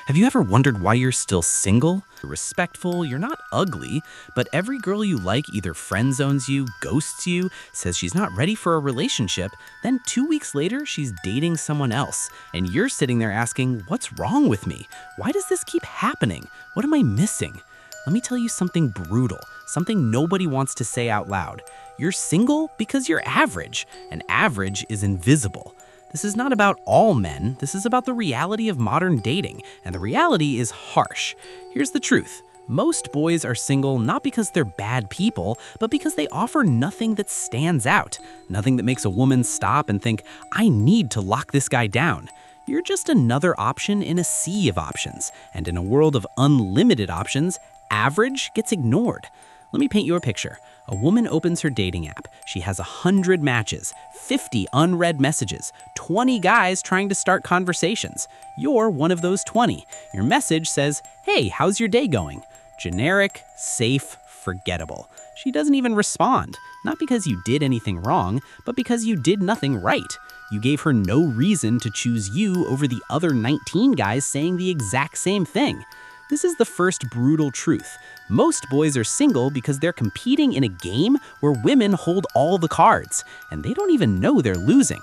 Have you ever wondered why you're still single? You're respectful, you're not ugly, but every girl you like either friend zones you, ghosts you, says she's not ready for a relationship, then 2 weeks later, she's dating someone else. And you're sitting there asking, what's wrong with me? Why does this keep happening? What am I missing? Let me tell you something brutal, something nobody wants to say out loud. You're single because you're average, and average is invisible. This is not about all men, this is about the reality of modern dating, and the reality is harsh. Here's the truth. Most boys are single not because they're bad people, but because they offer nothing that stands out. Nothing that makes a woman stop and think, I need to lock this guy down. You're just another option in a sea of options, and in a world of unlimited options, average gets ignored. Let me paint you a picture. A woman opens her dating app. She has 100 matches, 50 unread messages, 20 guys trying to start conversations. You're one of those 20. Your message says, hey, how's your day going? Generic, safe, forgettable. She doesn't even respond, not because you did anything wrong, but because you did nothing right. You gave her no reason to choose you over the other 19 guys saying the exact same thing. This is the first brutal truth. Most boys are single because they're competing in a game where women hold all the cards, and they don't even know they're losing.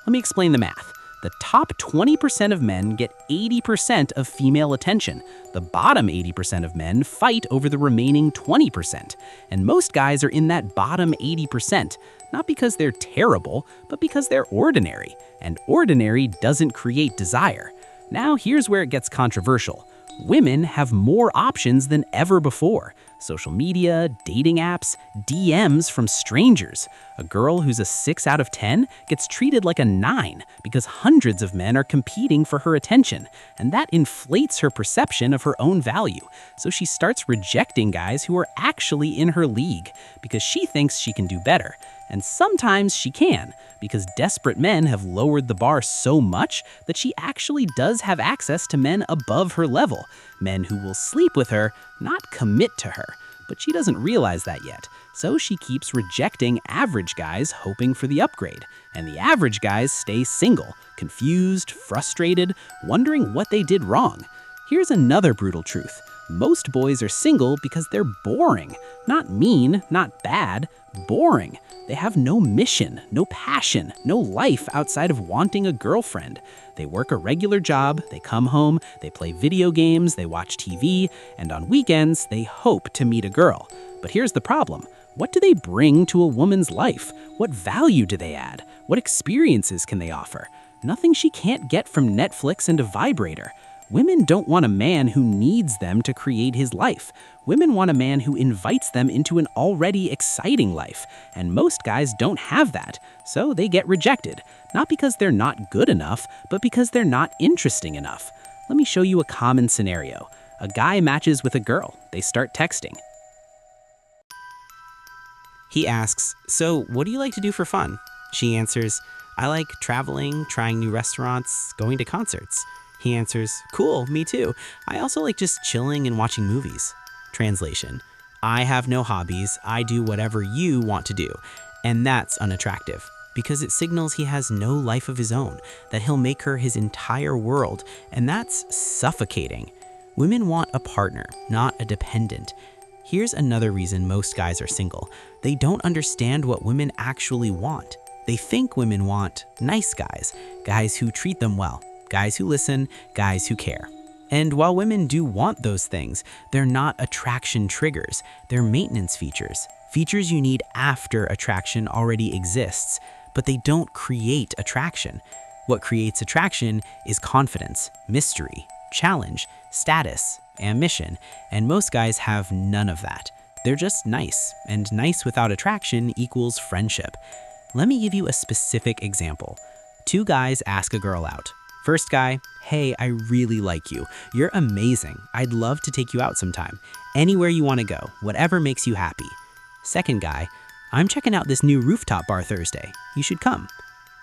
Let me explain the math. The top 20% of men get 80% of female attention. The bottom 80% of men fight over the remaining 20%. And most guys are in that bottom 80%, not because they're terrible, but because they're ordinary. And ordinary doesn't create desire. Now here's where it gets controversial. Women have more options than ever before. Social media, dating apps, DMs from strangers. A girl who's a 6 out of 10 gets treated like a 9 because hundreds of men are competing for her attention, and that inflates her perception of her own value. So she starts rejecting guys who are actually in her league because she thinks she can do better. And sometimes she can, because desperate men have lowered the bar so much that she actually does have access to men above her level, men who will sleep with her, not commit to her. But she doesn't realize that yet, so she keeps rejecting average guys hoping for the upgrade. And the average guys stay single, confused, frustrated, wondering what they did wrong. Here's another brutal truth. Most boys are single because they're boring. Not mean, not bad, boring. They have no mission, no passion, no life outside of wanting a girlfriend. They work a regular job, they come home, they play video games, they watch TV, and on weekends, they hope to meet a girl. But here's the problem. What do they bring to a woman's life? What value do they add? What experiences can they offer? Nothing she can't get from Netflix and a vibrator. Women don't want a man who needs them to create his life. Women want a man who invites them into an already exciting life. And most guys don't have that, so they get rejected. Not because they're not good enough, but because they're not interesting enough. Let me show you a common scenario. A guy matches with a girl. They start texting. He asks, so what do you like to do for fun? She answers, I like traveling, trying new restaurants, going to concerts. He answers, cool, me too. I also like just chilling and watching movies. Translation, I have no hobbies. I do whatever you want to do. And that's unattractive because it signals he has no life of his own, that he'll make her his entire world, and that's suffocating. Women want a partner, not a dependent. Here's another reason most guys are single. They don't understand what women actually want. They think women want nice guys, guys who treat them well, guys who listen, guys who care. And while women do want those things, they're not attraction triggers. They're maintenance features. Features you need after attraction already exists, but they don't create attraction. What creates attraction is confidence, mystery, challenge, status, ambition, and most guys have none of that. They're just nice, and nice without attraction equals friendship. Let me give you a specific example. 2 guys ask a girl out. First guy, hey, I really like you. You're amazing. I'd love to take you out sometime. Anywhere you want to go, whatever makes you happy. Second guy, I'm checking out this new rooftop bar Thursday. You should come.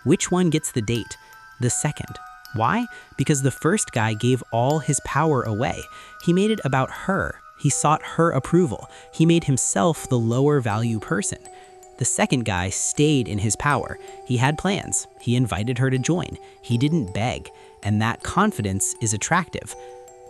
Which one gets the date? The second. Why? Because the first guy gave all his power away. He made it about her. He sought her approval. He made himself the lower value person. The second guy stayed in his power. He had plans. He invited her to join. He didn't beg. And that confidence is attractive.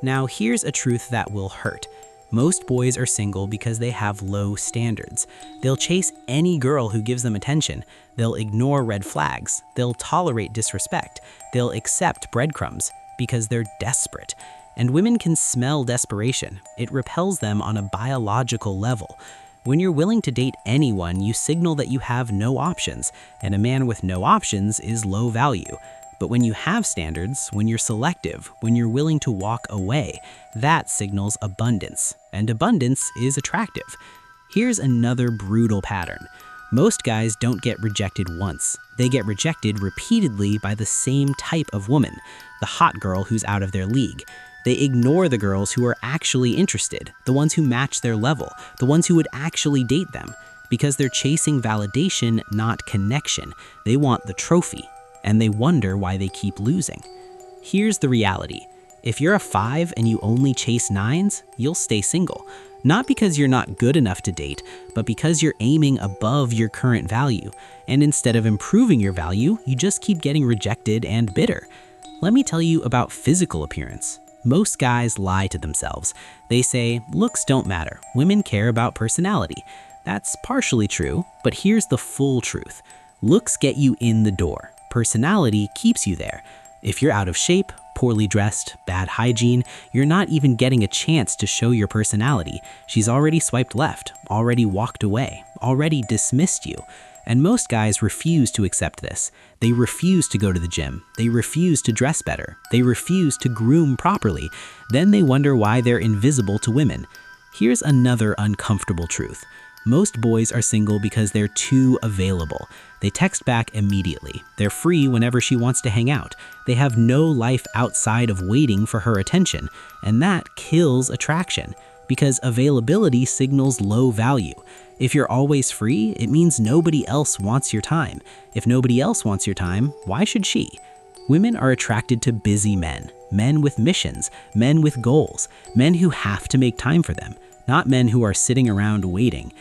Now, here's a truth that will hurt. Most boys are single because they have low standards. They'll chase any girl who gives them attention. They'll ignore red flags. They'll tolerate disrespect. They'll accept breadcrumbs because they're desperate. And women can smell desperation. It repels them on a biological level. When you're willing to date anyone, you signal that you have no options, and a man with no options is low value. But when you have standards, when you're selective, when you're willing to walk away, that signals abundance, and abundance is attractive. Here's another brutal pattern. Most guys don't get rejected once. They get rejected repeatedly by the same type of woman, the hot girl who's out of their league. They ignore the girls who are actually interested, the ones who match their level, the ones who would actually date them, because they're chasing validation, not connection. They want the trophy, and they wonder why they keep losing. Here's the reality. If you're a 5 and you only chase 9s, you'll stay single. Not because you're not good enough to date, but because you're aiming above your current value. And instead of improving your value, you just keep getting rejected and bitter. Let me tell you about physical appearance. Most guys lie to themselves. They say, looks don't matter. Women care about personality. That's partially true, but here's the full truth. Looks get you in the door. Personality keeps you there. If you're out of shape, poorly dressed, bad hygiene, you're not even getting a chance to show your personality. She's already swiped left, already walked away, already dismissed you. And most guys refuse to accept this. They refuse to go to the gym. They refuse to dress better. They refuse to groom properly. Then they wonder why they're invisible to women. Here's another uncomfortable truth. Most boys are single because they're too available. They text back immediately. They're free whenever she wants to hang out. They have no life outside of waiting for her attention. And that kills attraction, because availability signals low value. If you're always free, it means nobody else wants your time. If nobody else wants your time, why should she? Women are attracted to busy men with missions, men with goals, men who have to make time for them, not men who are sitting around waiting.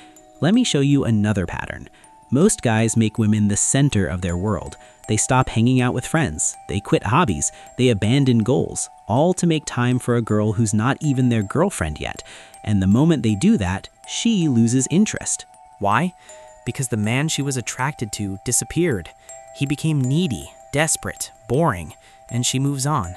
Let me show you another pattern. Most guys make women the center of their world. They stop hanging out with friends, they quit hobbies, they abandon goals, all to make time for a girl who's not even their girlfriend yet. And the moment they do that, she loses interest. Why? Because the man she was attracted to disappeared. He became needy, desperate, boring, and she moves on.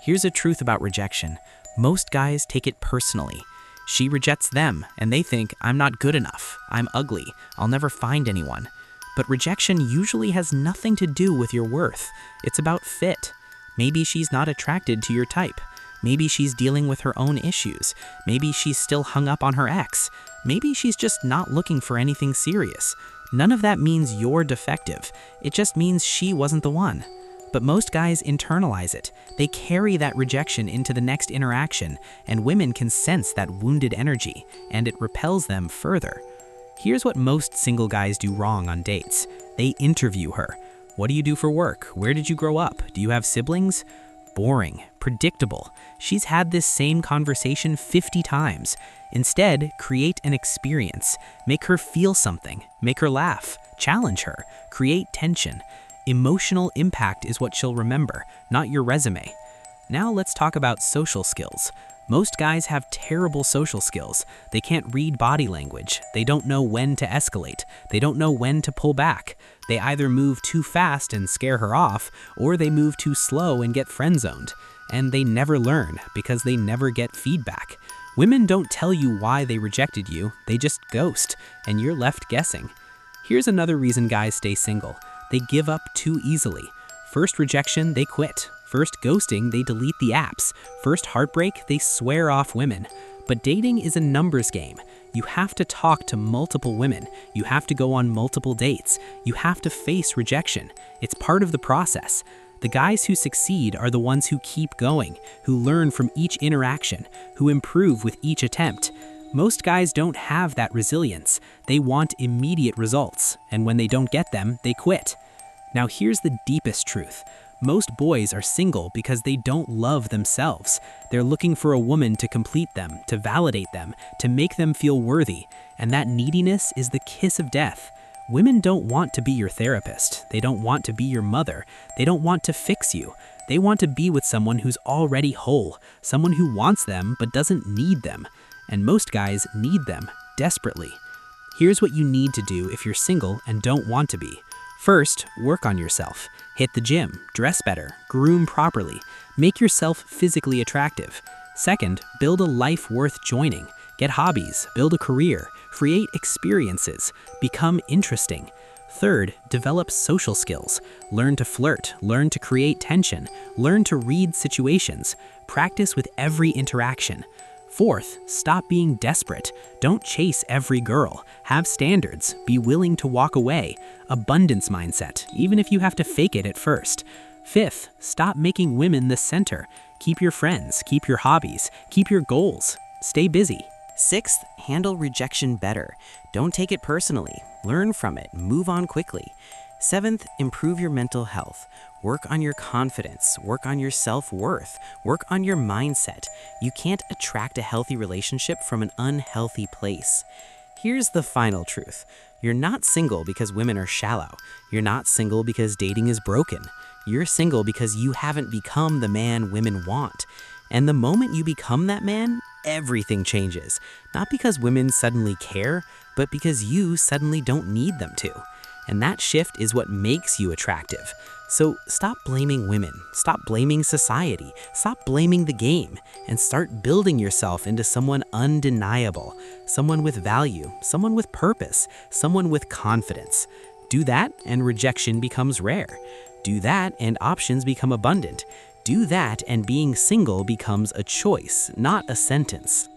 Here's a truth about rejection. Most guys take it personally. She rejects them, and they think, I'm not good enough, I'm ugly, I'll never find anyone. But rejection usually has nothing to do with your worth. It's about fit. Maybe she's not attracted to your type. Maybe she's dealing with her own issues. Maybe she's still hung up on her ex. Maybe she's just not looking for anything serious. None of that means you're defective. It just means she wasn't the one. But most guys internalize it. They carry that rejection into the next interaction, and women can sense that wounded energy, and it repels them further. Here's what most single guys do wrong on dates. They interview her. What do you do for work? Where did you grow up? Do you have siblings? Boring, predictable. She's had this same conversation 50 times. Instead, create an experience. Make her feel something. Make her laugh. Challenge her. Create tension. Emotional impact is what she'll remember, not your resume. Now let's talk about social skills. Most guys have terrible social skills. They can't read body language. They don't know when to escalate. They don't know when to pull back. They either move too fast and scare her off, or they move too slow and get friend-zoned. And they never learn because they never get feedback. Women don't tell you why they rejected you. They just ghost, and you're left guessing. Here's another reason guys stay single. They give up too easily. First rejection, they quit. First ghosting, they delete the apps. First heartbreak, they swear off women. But dating is a numbers game. You have to talk to multiple women. You have to go on multiple dates. You have to face rejection. It's part of the process. The guys who succeed are the ones who keep going, who learn from each interaction, who improve with each attempt. Most guys don't have that resilience. They want immediate results, and when they don't get them, they quit. Now here's the deepest truth. Most boys are single because they don't love themselves. They're looking for a woman to complete them, to validate them, to make them feel worthy, and that neediness is the kiss of death. Women don't want to be your therapist. They don't want to be your mother. They don't want to fix you. They want to be with someone who's already whole, someone who wants them but doesn't need them. And most guys need them, desperately. Here's what you need to do if you're single and don't want to be. First, work on yourself. Hit the gym, dress better, groom properly, make yourself physically attractive. Second, build a life worth joining. Get hobbies, build a career, create experiences, become interesting. Third, develop social skills. Learn to flirt, learn to create tension, learn to read situations, practice with every interaction. Fourth, stop being desperate. Don't chase every girl. Have standards. Be willing to walk away. Abundance mindset, even if you have to fake it at first. Fifth, stop making women the center. Keep your friends, keep your hobbies, keep your goals. Stay busy. Sixth, handle rejection better. Don't take it personally. Learn from it. Move on quickly. Seventh, improve your mental health. Work on your confidence. Work on your self-worth. Work on your mindset. You can't attract a healthy relationship from an unhealthy place. Here's the final truth. You're not single because women are shallow. You're not single because dating is broken. You're single because you haven't become the man women want. And the moment you become that man, everything changes. Not because women suddenly care, but because you suddenly don't need them to. And that shift is what makes you attractive. So stop blaming women, stop blaming society, stop blaming the game, and start building yourself into someone undeniable, someone with value, someone with purpose, someone with confidence. Do that and rejection becomes rare. Do that and options become abundant. Do that and being single becomes a choice, not a sentence.